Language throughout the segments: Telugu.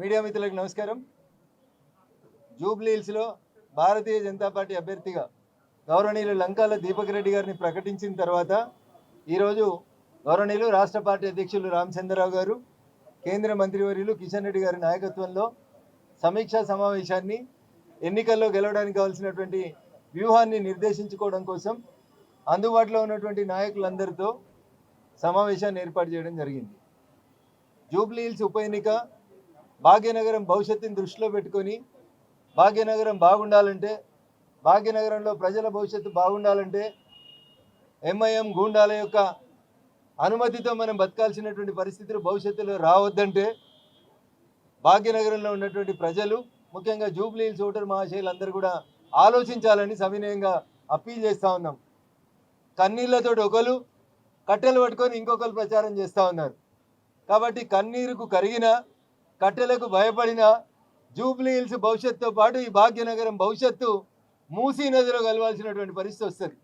మీడియా మిత్రులకు నమస్కారం. జూబ్లీ హిల్స్లో భారతీయ జనతా పార్టీ అభ్యర్థిగా గౌరవనీయులు లంకాల దీపక్ రెడ్డి గారిని ప్రకటించిన తర్వాత ఈరోజు గౌరవనీయులు రాష్ట్ర పార్టీ అధ్యక్షులు రామచంద్రరావు గారు, కేంద్ర మంత్రివర్యులు కిషన్ రెడ్డి గారి నాయకత్వంలో సమీక్షా సమావేశాన్ని ఎన్నికల్లో గెలవడానికి కావాల్సినటువంటి వ్యూహాన్ని నిర్దేశించుకోవడం కోసం అందుబాటులో ఉన్నటువంటి నాయకులందరితో సమావేశాన్ని ఏర్పాటు చేయడం జరిగింది. జూబ్లీ హిల్స్ ఉప ఎన్నిక భాగ్యనగరం భవిష్యత్తుని దృష్టిలో పెట్టుకొని భాగ్యనగరం బాగుండాలంటే, భాగ్యనగరంలో ప్రజల భవిష్యత్తు బాగుండాలంటే ఎంఐఎం గూండాల యొక్క అనుమతితో మనం బతకాల్సినటువంటి పరిస్థితులు భవిష్యత్తులో రావద్దంటే భాగ్యనగరంలో ఉన్నటువంటి ప్రజలు, ముఖ్యంగా జూబ్లీ హిల్స్ ఓటర్ మహాశయులందరూ కూడా ఆలోచించాలని సవినయంగా అప్పీల్ చేస్తూ ఉన్నాం. కన్నీళ్లతోటి ఒకరు, కట్టెలు పట్టుకొని ఇంకొకరు ప్రచారం చేస్తూ ఉన్నారు. కాబట్టి కన్నీరుకు కరిగిన, కట్టెలకు భయపడిన జూబ్లీ హిల్స్ భవిష్యత్తుతో పాటు ఈ భాగ్యనగరం భవిష్యత్తు మూసీ నదిలో కలవాల్సినటువంటి పరిస్థితి వస్తుంది.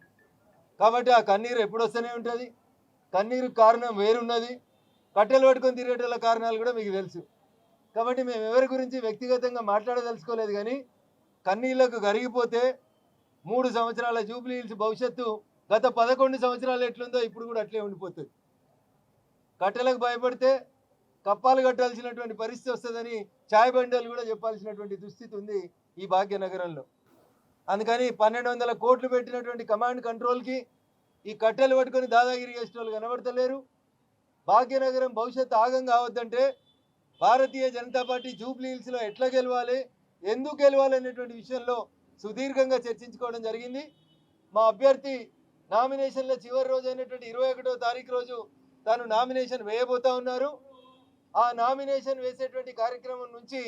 కాబట్టి ఆ కన్నీరు ఎప్పుడు వస్తూనే ఉంటుంది. కన్నీరు కారణం వేరున్నది, కట్టెలు పట్టుకొని తిరిగేటల కారణాలు కూడా మీకు తెలుసు. కాబట్టి మేము ఎవరి గురించి వ్యక్తిగతంగా మాట్లాడదలుచుకోలేదు, కానీ కన్నీళ్లకు కరిగిపోతే 3 సంవత్సరాల జూబ్లీ హిల్స్ భవిష్యత్తు గత 11 సంవత్సరాలు ఎట్లుందో ఇప్పుడు కూడా అట్లే ఉండిపోతుంది. కట్టెలకు భయపడితే కప్పాలు కట్టాల్సినటువంటి పరిస్థితి వస్తుందని ఛాయ్ బండలు కూడా చెప్పాల్సినటువంటి దుస్థితి ఉంది ఈ భాగ్యనగరంలో. అందుకని 1200 కోట్లు పెట్టినటువంటి కమాండ్ కంట్రోల్కి ఈ కట్టెలు పట్టుకొని దాదాగిరి చేసిన వాళ్ళు కనబడతలేరు. భాగ్యనగరం భవిష్యత్తు ఆగం కావద్దంటే భారతీయ జనతా పార్టీ జూబ్లీ హిల్స్లో ఎట్లా గెలవాలి, ఎందుకు గెలవాలి అనేటువంటి విషయంలో సుదీర్ఘంగా చర్చించుకోవడం జరిగింది. మా అభ్యర్థి నామినేషన్ల చివరి రోజు అయినటువంటి 21వ తారీఖు రోజు తాను నామినేషన్ వేయబోతా ఉన్నారు. ఆ నామినేషన్ వేసేటువంటి కార్యక్రమం నుంచి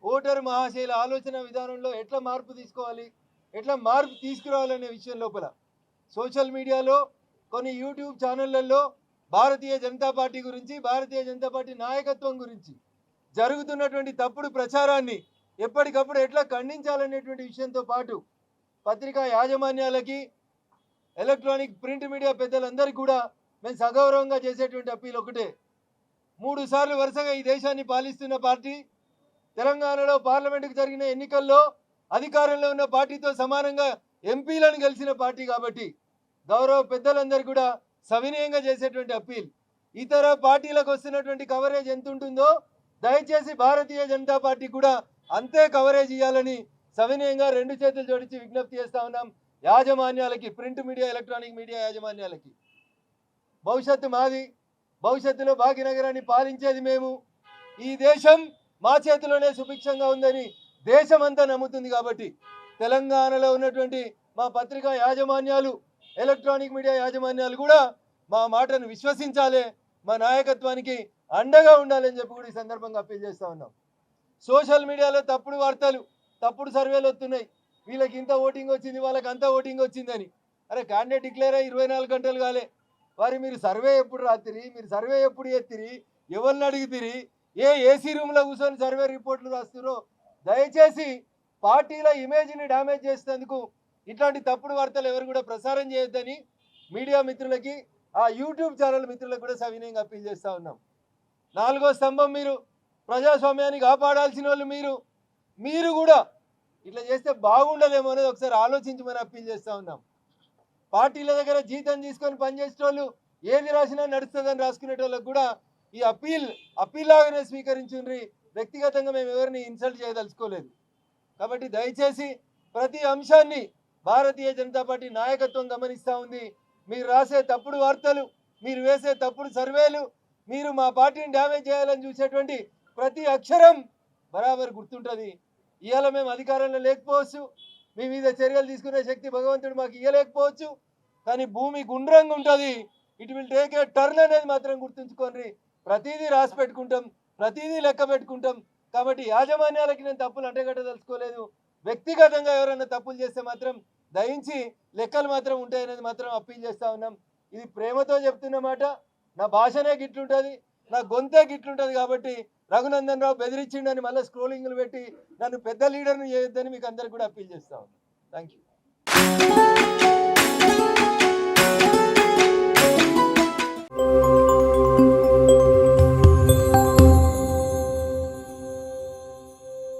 ఓటరు మహాశైల ఆలోచన విధానంలో ఎట్లా మార్పు తీసుకోవాలి, ఎట్లా మార్పు తీసుకురావాలనే విషయం లోపల సోషల్ మీడియాలో, కొన్ని యూట్యూబ్ ఛానళ్లలో భారతీయ జనతా పార్టీ గురించి, భారతీయ జనతా పార్టీ నాయకత్వం గురించి జరుగుతున్నటువంటి తప్పుడు ప్రచారాన్ని ఎప్పటికప్పుడు ఎట్లా ఖండించాలనేటువంటి విషయంతో పాటు పత్రికా యాజమాన్యాలకి, ఎలక్ట్రానిక్ ప్రింట్ మీడియా పెద్దలందరికీ కూడా మేము సగౌరవంగా చేసేటువంటి అప్పీల్ ఒకటే. 3 సార్లు వరుసగా ఈ దేశాన్ని పాలిస్తున్న పార్టీ, తెలంగాణలో పార్లమెంటుకు జరిగిన ఎన్నికల్లో అధికారంలో ఉన్న పార్టీతో సమానంగా ఎంపీలను గెలిచిన పార్టీ కాబట్టి గౌరవ పెద్దలందరూ కూడా సవినయంగా చేసేటువంటి అప్పీల్, ఇతర పార్టీలకు వస్తున్నటువంటి కవరేజ్ ఎంత ఉంటుందో దయచేసి భారతీయ జనతా పార్టీ కూడా అంతే కవరేజ్ ఇవ్వాలని సవినయంగా 2 చేతులు జోడించి విజ్ఞప్తి చేస్తా ఉన్నాం యాజమాన్యాలకి, ప్రింట్ మీడియా, ఎలక్ట్రానిక్ మీడియా యాజమాన్యాలకి. భవిష్యత్తు మాది, భవిష్యత్తులో భాగ్యనగరాన్ని పాలించేది మేము. ఈ దేశం మా చేతిలోనే సుభిక్షంగా ఉందని దేశమంతా నమ్ముతుంది. కాబట్టి తెలంగాణలో ఉన్నటువంటి మా పత్రికా యాజమాన్యాలు, ఎలక్ట్రానిక్ మీడియా యాజమాన్యాలు కూడా మా మాటను విశ్వసించాలి, మా నాయకత్వానికి అండగా ఉండాలని చెప్పి కూడా ఈ సందర్భంగా అప్పీల్ చేస్తూ ఉన్నాం. సోషల్ మీడియాలో తప్పుడు వార్తలు, తప్పుడు సర్వేలు వస్తున్నాయి. వీళ్ళకి ఇంత ఓటింగ్ వచ్చింది, వాళ్ళకి అంత ఓటింగ్ వచ్చిందని. అరే క్యాండిడేట్ డిక్లేర్ అయ్యి 24 గంటలు కాలే. వారి మీరు సర్వే ఎప్పుడు రాత్రి, మీరు సర్వే ఎప్పుడు ఎత్తిరి, ఎవరిని అడిగితిరి, ఏసీ రూమ్లో కూర్చొని సర్వే రిపోర్ట్లు రాస్తురో దయచేసి పార్టీల ఇమేజ్ని డ్యామేజ్ చేసేందుకు ఇట్లాంటి తప్పుడు వార్తలు ఎవరు కూడా ప్రసారం చేయొద్దని మీడియా మిత్రులకి, ఆ యూట్యూబ్ ఛానల్ మిత్రులకు కూడా సవినయంగా అప్పీల్ చేస్తూ ఉన్నాం. 4వ స్తంభం మీరు, ప్రజాస్వామ్యాన్ని కాపాడాల్సిన వాళ్ళు మీరు కూడా ఇట్లా చేస్తే బాగుండదేమో అనేది ఒకసారి ఆలోచించమని అప్పీల్ చేస్తూ ఉన్నాం. పార్టీల దగ్గర జీతం తీసుకొని పనిచేసేటోళ్ళు ఏది రాసినా నడుస్తుందని రాసుకునేటోళ్ళకు కూడా ఈ అప్పీల్ లాగానే స్వీకరించుండ్రి. వ్యక్తిగతంగా మేము ఎవరిని ఇన్సల్ట్ చేయదలుచుకోలేదు. కాబట్టి దయచేసి ప్రతి అంశాన్ని భారతీయ జనతా పార్టీ నాయకత్వం గమనిస్తూ ఉంది. మీరు రాసే తప్పుడు వార్తలు, మీరు వేసే తప్పుడు సర్వేలు, మీరు మా పార్టీని డ్యామేజ్ చేయాలని చూసేటువంటి ప్రతి అక్షరం బరాబర్ గుర్తుంటుంది. ఇవాళ మేము అధికారంలో లేకపోవచ్చు, మీ మీద చర్యలు తీసుకునే శక్తి భగవంతుడు మాకు ఇవ్వలేకపోవచ్చు, కానీ భూమి గుండ్రంగా ఉంటుంది. It will take a turn అనేది మాత్రం గుర్తుంచుకోండి. ప్రతిదీ రాసి పెట్టుకుంటాం, ప్రతిదీ లెక్క పెట్టుకుంటాం. కాబట్టి యాజమాన్యాలకి నేను తప్పులు అంటగట్టదలుచుకోలేదు. వ్యక్తిగతంగా ఎవరైనా తప్పులు చేస్తే మాత్రం దయించి లెక్కలు మాత్రం ఉంటాయనేది మాత్రం అప్పీల్ చేస్తూ ఉన్నాం. ఇది ప్రేమతో చెప్తున్న మాట. నా భాషనే గిట్లుంటుంది, నా గొంతే గిట్లుంటుంది. కాబట్టి రఘునందన్ రావు బెదిరించిండని మళ్ళీ స్క్రోలింగ్లు పెట్టి నన్ను పెద్ద లీడర్ని చేయొద్దని మీకు అందరికి కూడా అప్పీల్ చేస్తా ఉన్నాను. Thank you.